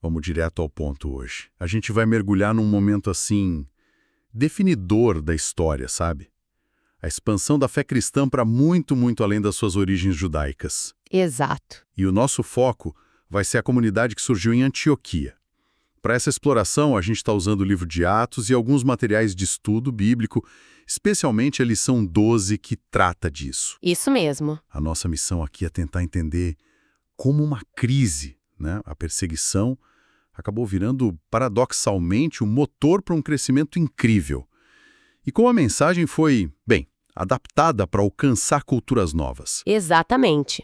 Vamos direto ao ponto hoje. A gente vai mergulhar num momento assim, definidor da história, sabe? A expansão da fé cristã para muito, muito além das suas origens judaicas. Exato. E o nosso foco vai ser a comunidade que surgiu em Antioquia. Para essa exploração, a gente está usando o livro de Atos e alguns materiais de estudo bíblico, especialmente a lição 12, que trata disso. Isso mesmo. A nossa missão aqui é tentar entender como uma crise, né, a perseguição, acabou virando, paradoxalmente, o motor para um crescimento incrível. E como a mensagem foi, bem, adaptada para alcançar culturas novas. Exatamente.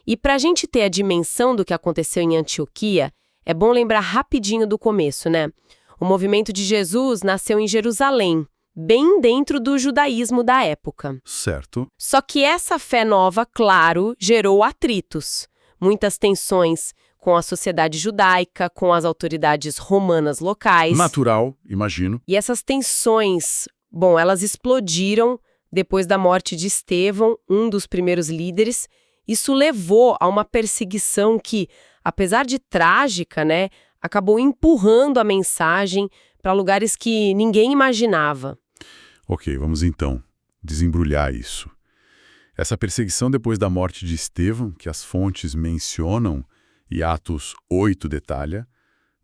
E para a gente ter a dimensão do que aconteceu em Antioquia, é bom lembrar rapidinho do começo, né? O movimento de Jesus nasceu em Jerusalém, bem dentro do judaísmo da época. Certo. Só que essa fé nova, claro, gerou atritos, muitas tensões com a sociedade judaica, com as autoridades romanas locais. Natural, imagino. E essas tensões, bom, elas explodiram depois da morte de Estevão, um dos primeiros líderes. Isso levou a uma perseguição que, apesar de trágica, né, acabou empurrando a mensagem para lugares que ninguém imaginava. Ok, vamos então desembrulhar isso. Essa perseguição depois da morte de Estevão, que as fontes mencionam e Atos 8 detalha,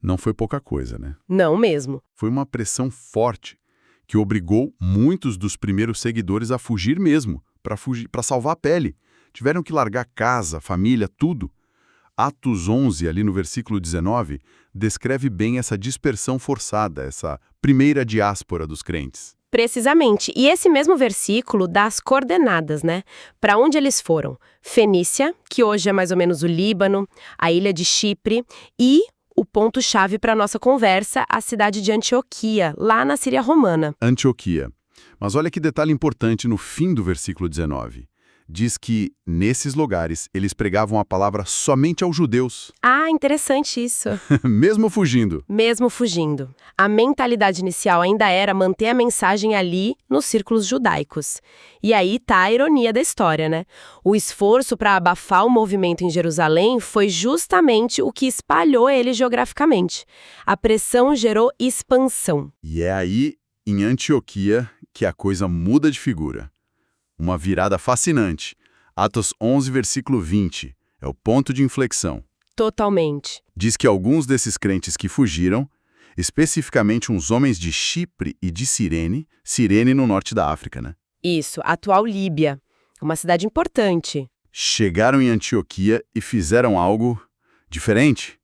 não foi pouca coisa, né? Não mesmo. Foi uma pressão forte que obrigou muitos dos primeiros seguidores a fugir mesmo, para salvar a pele. Tiveram que largar casa, família, tudo. Atos 11, ali no versículo 19, descreve bem essa dispersão forçada, essa primeira diáspora dos crentes. Precisamente. E esse mesmo versículo dá as coordenadas, né? Para onde eles foram? Fenícia, que hoje é mais ou menos o Líbano, a ilha de Chipre e o ponto-chave para a nossa conversa, a cidade de Antioquia, lá na Síria romana. Antioquia. Mas olha que detalhe importante no fim do versículo 19. Diz que, nesses lugares, eles pregavam a palavra somente aos judeus. Ah, interessante isso. Mesmo fugindo. Mesmo fugindo. A mentalidade inicial ainda era manter a mensagem ali nos círculos judaicos. E aí tá a ironia da história, né? O esforço para abafar o movimento em Jerusalém foi justamente o que espalhou ele geograficamente. A pressão gerou expansão. E é aí, em Antioquia, que a coisa muda de figura. Uma virada fascinante. Atos 11, versículo 20. É o ponto de inflexão. Totalmente. Diz que alguns desses crentes que fugiram, especificamente uns homens de Chipre e de Cirene no norte da África, né? Isso, a atual Líbia. Uma cidade importante. Chegaram em Antioquia e fizeram algo diferente.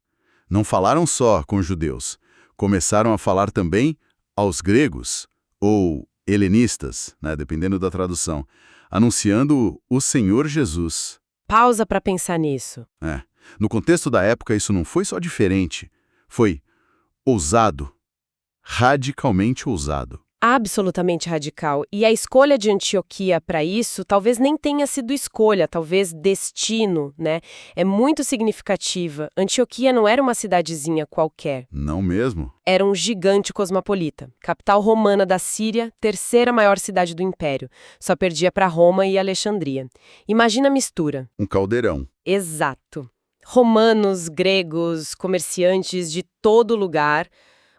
Não falaram só com os judeus. Começaram a falar também aos gregos, ou helenistas, né, dependendo da tradução, anunciando o Senhor Jesus. Pausa para pensar nisso. No contexto da época, isso não foi só diferente, foi ousado, radicalmente ousado. Absolutamente radical. E a escolha de Antioquia para isso talvez nem tenha sido escolha, talvez destino, né? É muito significativa. Antioquia não era uma cidadezinha qualquer. Não mesmo? Era um gigante cosmopolita. Capital romana da Síria, terceira maior cidade do Império. Só perdia para Roma e Alexandria. Imagina a mistura. Um caldeirão. Exato. Romanos, gregos, comerciantes de todo lugar,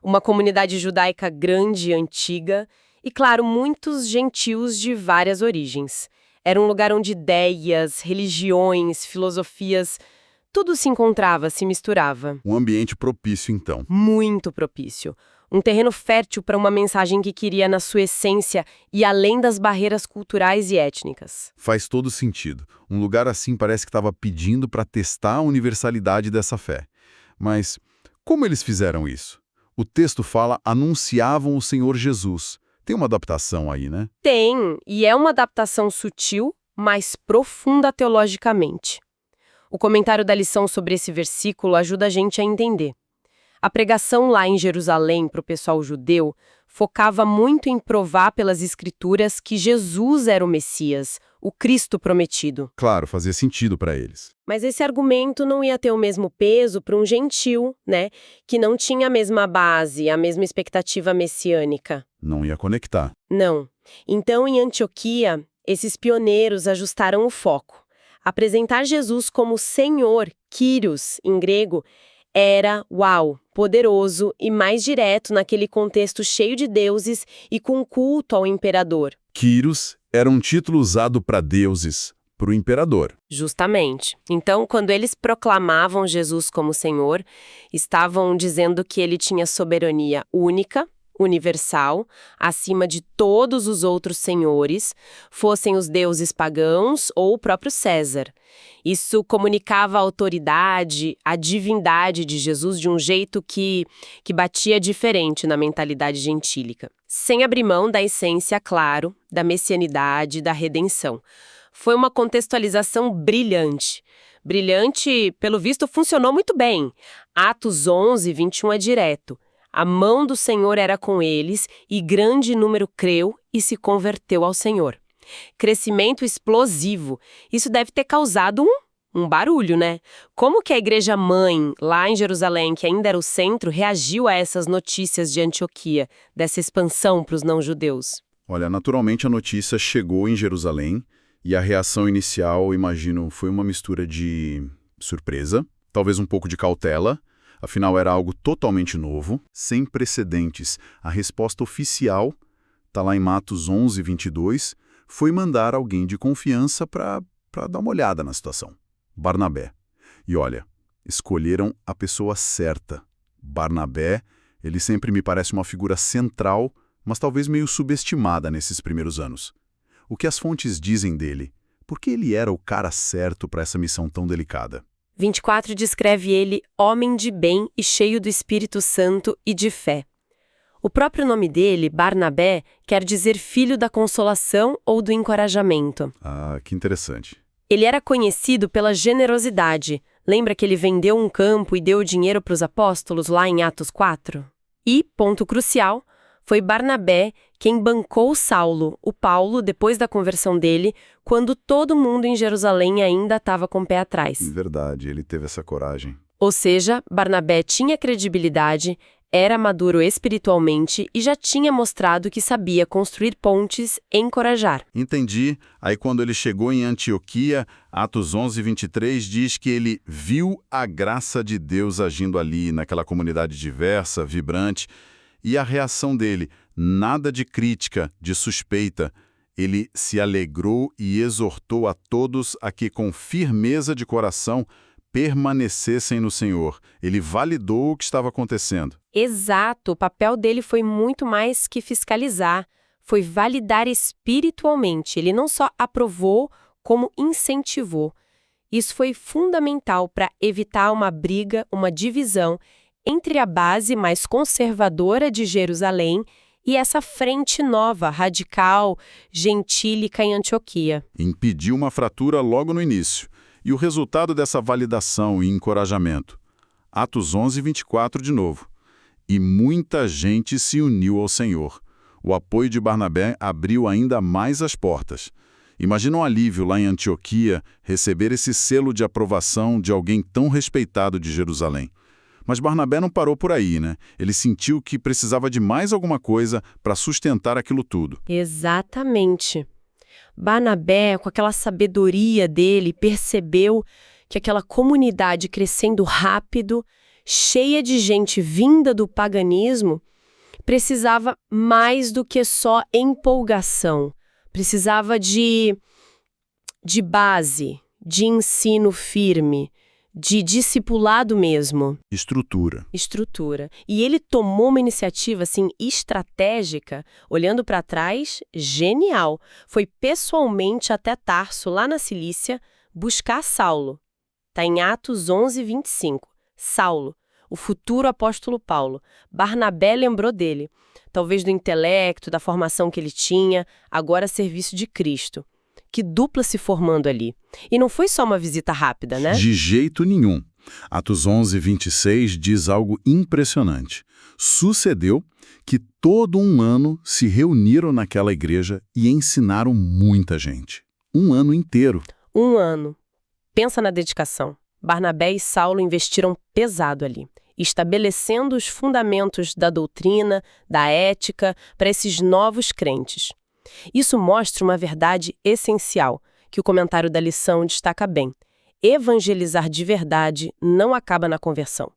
uma comunidade judaica grande e antiga, e, claro, muitos gentios de várias origens. Era um lugar onde ideias, religiões, filosofias, tudo se encontrava, se misturava. Um ambiente propício, então. Muito propício. Um terreno fértil para uma mensagem que queria, na sua essência, ir além das barreiras culturais e étnicas. Faz todo sentido. Um lugar assim parece que estava pedindo para testar a universalidade dessa fé. Mas como eles fizeram isso? O texto fala, anunciavam o Senhor Jesus. Tem uma adaptação aí, né? Tem, e é uma adaptação sutil, mas profunda teologicamente. O comentário da lição sobre esse versículo ajuda a gente a entender. A pregação lá em Jerusalém para o pessoal judeu focava muito em provar pelas escrituras que Jesus era o Messias, o Cristo prometido. Claro, fazia sentido para eles. Mas esse argumento não ia ter o mesmo peso para um gentil, né, que não tinha a mesma base, a mesma expectativa messiânica. Não ia conectar. Não. Então, em Antioquia, esses pioneiros ajustaram o foco. Apresentar Jesus como Senhor, Kyrios, em grego, era, uau, poderoso e mais direto naquele contexto cheio de deuses e com culto ao imperador. Quiros era um título usado para deuses, para o imperador. Justamente. Então, quando eles proclamavam Jesus como Senhor, estavam dizendo que ele tinha soberania única, universal, acima de todos os outros senhores, fossem os deuses pagãos ou o próprio César. Isso comunicava a autoridade, a divindade de Jesus de um jeito que batia diferente na mentalidade gentílica. Sem abrir mão da essência, claro, da messianidade, da redenção. Foi uma contextualização brilhante. Brilhante, pelo visto, funcionou muito bem. Atos 11, 21 é direto. A mão do Senhor era com eles e grande número creu e se converteu ao Senhor. Crescimento explosivo. Isso deve ter causado um barulho, né? Como que a igreja mãe, lá em Jerusalém, que ainda era o centro, reagiu a essas notícias de Antioquia, dessa expansão para os não-judeus? Olha, naturalmente a notícia chegou em Jerusalém e a reação inicial, imagino, foi uma mistura de surpresa, talvez um pouco de cautela. Afinal, era algo totalmente novo, sem precedentes. A resposta oficial, está lá em Atos 11, 22, foi mandar alguém de confiança para dar uma olhada na situação. Barnabé. E olha, escolheram a pessoa certa. Barnabé, ele sempre me parece uma figura central, mas talvez meio subestimada nesses primeiros anos. O que as fontes dizem dele? Por que ele era o cara certo para essa missão tão delicada? 24 descreve ele homem de bem e cheio do Espírito Santo e de fé. O próprio nome dele, Barnabé, quer dizer filho da consolação ou do encorajamento. Ah, que interessante. Ele era conhecido pela generosidade. Lembra que ele vendeu um campo e deu dinheiro para os apóstolos lá em Atos 4? E, ponto crucial, foi Barnabé quem bancou Saulo, o Paulo, depois da conversão dele, quando todo mundo em Jerusalém ainda estava com o pé atrás. Verdade, ele teve essa coragem. Ou seja, Barnabé tinha credibilidade, era maduro espiritualmente e já tinha mostrado que sabia construir pontes e encorajar. Entendi. Aí quando ele chegou em Antioquia, Atos 11, 23 diz que ele viu a graça de Deus agindo ali, naquela comunidade diversa, vibrante. E a reação dele, nada de crítica, de suspeita. Ele se alegrou e exortou a todos a que, com firmeza de coração, permanecessem no Senhor. Ele validou o que estava acontecendo. Exato, o papel dele foi muito mais que fiscalizar, foi validar espiritualmente. Ele não só aprovou, como incentivou. Isso foi fundamental para evitar uma briga, uma divisão entre a base mais conservadora de Jerusalém e essa frente nova, radical, gentílica em Antioquia. Impediu uma fratura logo no início. E o resultado dessa validação e encorajamento? Atos 11, 24 de novo. E muita gente se uniu ao Senhor. O apoio de Barnabé abriu ainda mais as portas. Imagina um alívio lá em Antioquia receber esse selo de aprovação de alguém tão respeitado de Jerusalém. Mas Barnabé não parou por aí, né? Ele sentiu que precisava de mais alguma coisa para sustentar aquilo tudo. Exatamente. Barnabé, com aquela sabedoria dele, percebeu que aquela comunidade crescendo rápido, cheia de gente vinda do paganismo, precisava mais do que só empolgação. Precisava de base, de ensino firme, de discipulado mesmo. Estrutura. E ele tomou uma iniciativa, assim, estratégica, olhando para trás, genial. Foi pessoalmente até Tarso, lá na Cilícia, buscar Saulo. Está em Atos 11, 25. Saulo, o futuro apóstolo Paulo. Barnabé lembrou dele. Talvez do intelecto, da formação que ele tinha, agora a serviço de Cristo. Que dupla se formando ali. E não foi só uma visita rápida, né? De jeito nenhum. Atos 11, 26 diz algo impressionante. Sucedeu que todo um ano se reuniram naquela igreja e ensinaram muita gente. Um ano inteiro. Um ano. Pensa na dedicação. Barnabé e Saulo investiram pesado ali, estabelecendo os fundamentos da doutrina, da ética, para esses novos crentes. Isso mostra uma verdade essencial, que o comentário da lição destaca bem. Evangelizar de verdade não acaba na conversão.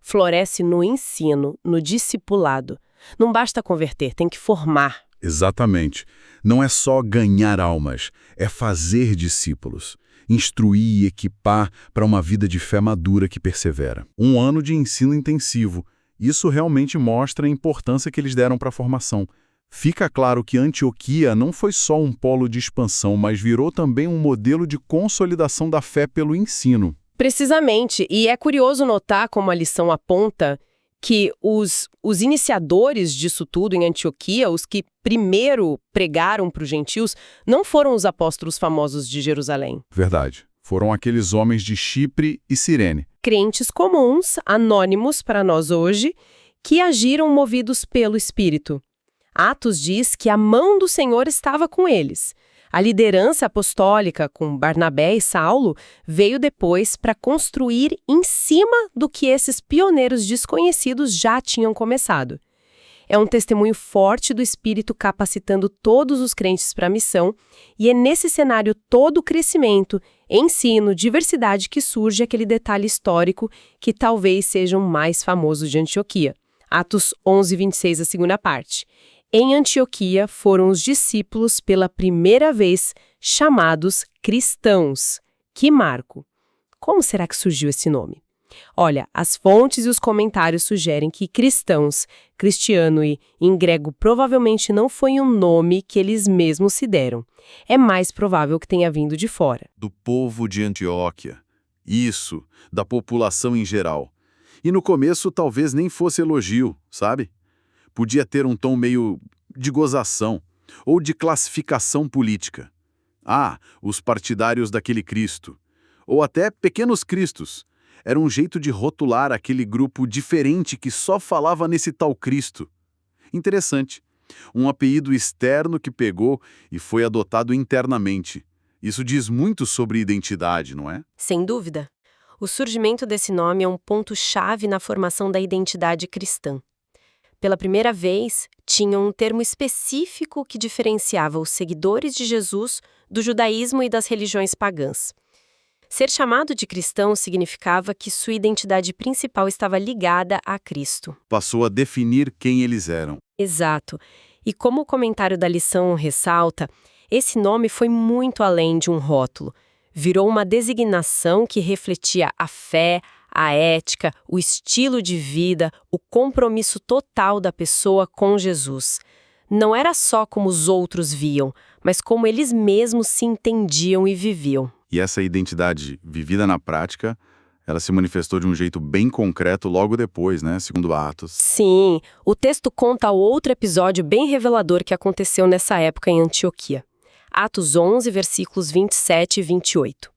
Floresce no ensino, no discipulado. Não basta converter, tem que formar. Exatamente. Não é só ganhar almas, é fazer discípulos. Instruir e equipar para uma vida de fé madura que persevera. Um ano de ensino intensivo. Isso realmente mostra a importância que eles deram para a formação. Fica claro que Antioquia não foi só um polo de expansão, mas virou também um modelo de consolidação da fé pelo ensino. Precisamente, e é curioso notar como a lição aponta que os iniciadores disso tudo em Antioquia, os que primeiro pregaram para os gentios, não foram os apóstolos famosos de Jerusalém. Verdade. Foram aqueles homens de Chipre e Cirene. Crentes comuns, anônimos para nós hoje, que agiram movidos pelo Espírito. Atos diz que a mão do Senhor estava com eles. A liderança apostólica, com Barnabé e Saulo, veio depois para construir em cima do que esses pioneiros desconhecidos já tinham começado. É um testemunho forte do Espírito capacitando todos os crentes para a missão, e é nesse cenário todo o crescimento, ensino, diversidade que surge aquele detalhe histórico que talvez seja o mais famoso de Antioquia. Atos 11, 26, a segunda parte. Em Antioquia foram os discípulos pela primeira vez chamados cristãos. Que marco! Como será que surgiu esse nome? Olha, as fontes e os comentários sugerem que cristãos, cristiano e em grego provavelmente não foi um nome que eles mesmos se deram. É mais provável que tenha vindo de fora. Do povo de Antioquia. Isso, da população em geral. E no começo talvez nem fosse elogio, sabe? Podia ter um tom meio de gozação ou de classificação política. Ah, os partidários daquele Cristo. Ou até pequenos cristos. Era um jeito de rotular aquele grupo diferente que só falava nesse tal Cristo. Interessante. Um apelido externo que pegou e foi adotado internamente. Isso diz muito sobre identidade, não é? Sem dúvida. O surgimento desse nome é um ponto-chave na formação da identidade cristã. Pela primeira vez, tinha um termo específico que diferenciava os seguidores de Jesus do judaísmo e das religiões pagãs. Ser chamado de cristão significava que sua identidade principal estava ligada a Cristo. Passou a definir quem eles eram. Exato. E como o comentário da lição ressalta, esse nome foi muito além de um rótulo. Virou uma designação que refletia a fé, a ética, o estilo de vida, o compromisso total da pessoa com Jesus. Não era só como os outros viam, mas como eles mesmos se entendiam e viviam. E essa identidade vivida na prática, ela se manifestou de um jeito bem concreto logo depois, né? Segundo Atos. Sim, o texto conta outro episódio bem revelador que aconteceu nessa época em Antioquia. Atos 11, versículos 27 e 28.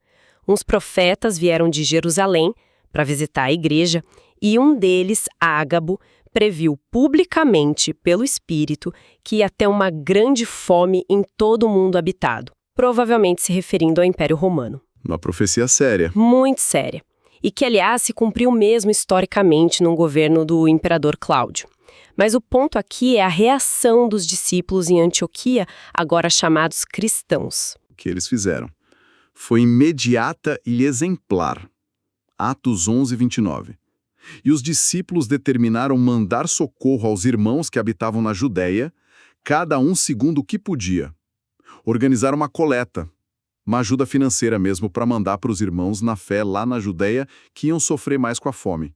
Uns profetas vieram de Jerusalém para visitar a igreja, e um deles, Ágabo, previu publicamente, pelo Espírito, que ia ter uma grande fome em todo o mundo habitado, provavelmente se referindo ao Império Romano. Uma profecia séria. Muito séria. E que, aliás, se cumpriu mesmo historicamente no governo do imperador Cláudio. Mas o ponto aqui é a reação dos discípulos em Antioquia, agora chamados cristãos. O que eles fizeram foi imediata e exemplar. Atos 11, 29. E os discípulos determinaram mandar socorro aos irmãos que habitavam na Judéia, cada um segundo o que podia. Organizaram uma coleta, uma ajuda financeira mesmo para mandar para os irmãos na fé lá na Judéia que iam sofrer mais com a fome.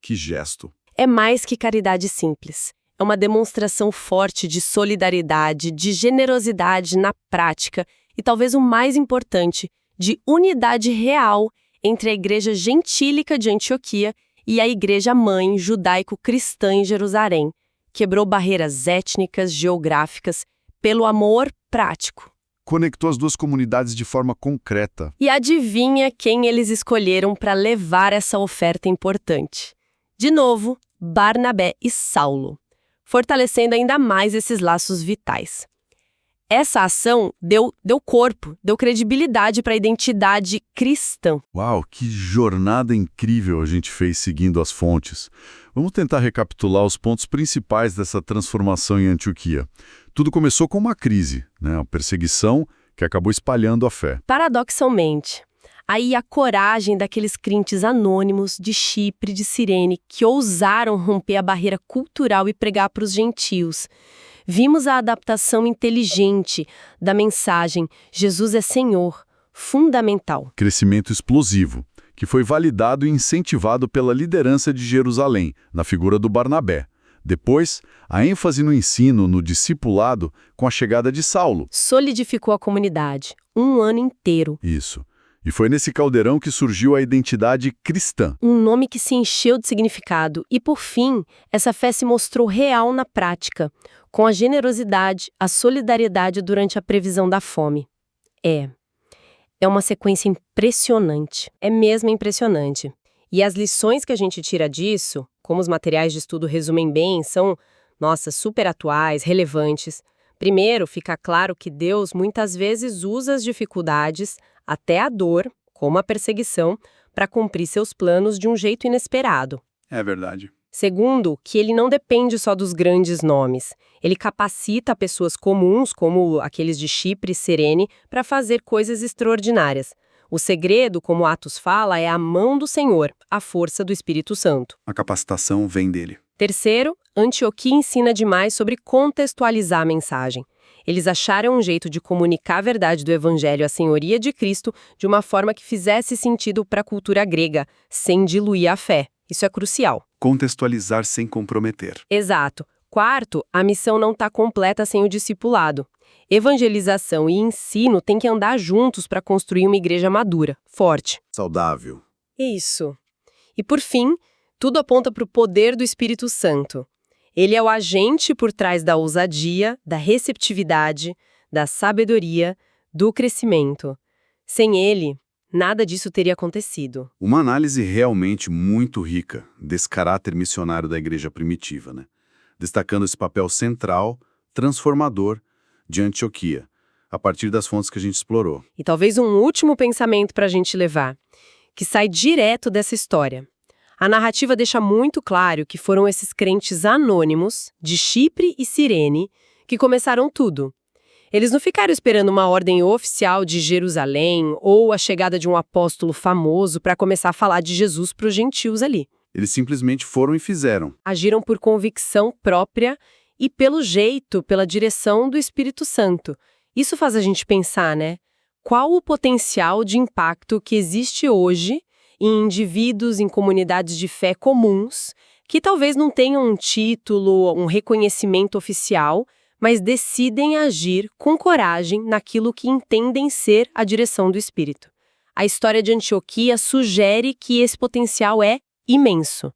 Que gesto! É mais que caridade simples. É uma demonstração forte de solidariedade, de generosidade na prática e talvez o mais importante, de unidade real entre a igreja gentílica de Antioquia e a igreja mãe judaico-cristã em Jerusalém. Quebrou barreiras étnicas, geográficas, pelo amor prático. Conectou as duas comunidades de forma concreta. E adivinha quem eles escolheram para levar essa oferta importante? De novo, Barnabé e Saulo, fortalecendo ainda mais esses laços vitais. Essa ação deu corpo, deu credibilidade para a identidade cristã. Uau, que jornada incrível a gente fez seguindo as fontes. Vamos tentar recapitular os pontos principais dessa transformação em Antioquia. Tudo começou com uma crise, né? Uma perseguição que acabou espalhando a fé. Paradoxalmente, Aí a coragem daqueles crentes anônimos de Chipre, de Cirene, que ousaram romper a barreira cultural e pregar para os gentios. Vimos a adaptação inteligente da mensagem Jesus é Senhor, fundamental. Crescimento explosivo, que foi validado e incentivado pela liderança de Jerusalém, na figura do Barnabé. Depois, a ênfase no ensino, no discipulado, com a chegada de Saulo. Solidificou a comunidade, um ano inteiro. Isso. E foi nesse caldeirão que surgiu a identidade cristã. Um nome que se encheu de significado. E, por fim, essa fé se mostrou real na prática, com a generosidade, a solidariedade durante a previsão da fome. É uma sequência impressionante. É mesmo impressionante. E as lições que a gente tira disso, como os materiais de estudo resumem bem, são, super atuais, relevantes. Primeiro, fica claro que Deus muitas vezes usa as dificuldades, até a dor, como a perseguição, para cumprir seus planos de um jeito inesperado. É verdade. Segundo, que ele não depende só dos grandes nomes. Ele capacita pessoas comuns, como aqueles de Chipre e Cirene, para fazer coisas extraordinárias. O segredo, como Atos fala, é a mão do Senhor, a força do Espírito Santo. A capacitação vem dele. Terceiro, Antioquia ensina demais sobre contextualizar a mensagem. Eles acharam um jeito de comunicar a verdade do Evangelho à senhoria de Cristo de uma forma que fizesse sentido para a cultura grega, sem diluir a fé. Isso é crucial. Contextualizar sem comprometer. Exato. Quarto, a missão não está completa sem o discipulado. Evangelização e ensino têm que andar juntos para construir uma igreja madura, forte. Saudável. Isso. E por fim, tudo aponta para o poder do Espírito Santo. Ele é o agente por trás da ousadia, da receptividade, da sabedoria, do crescimento. Sem ele, nada disso teria acontecido. Uma análise realmente muito rica desse caráter missionário da igreja primitiva, né? Destacando esse papel central, transformador, de Antioquia, a partir das fontes que a gente explorou. E talvez um último pensamento para a gente levar, que sai direto dessa história. A narrativa deixa muito claro que foram esses crentes anônimos, de Chipre e Cirene, que começaram tudo. Eles não ficaram esperando uma ordem oficial de Jerusalém ou a chegada de um apóstolo famoso para começar a falar de Jesus para os gentios ali. Eles simplesmente foram e fizeram. Agiram por convicção própria e, pelo jeito, pela direção do Espírito Santo. Isso faz a gente pensar, né? Qual o potencial de impacto que existe hoje em indivíduos, em comunidades de fé comuns, que talvez não tenham um título, um reconhecimento oficial, mas decidem agir com coragem naquilo que entendem ser a direção do Espírito. A história de Antioquia sugere que esse potencial é imenso.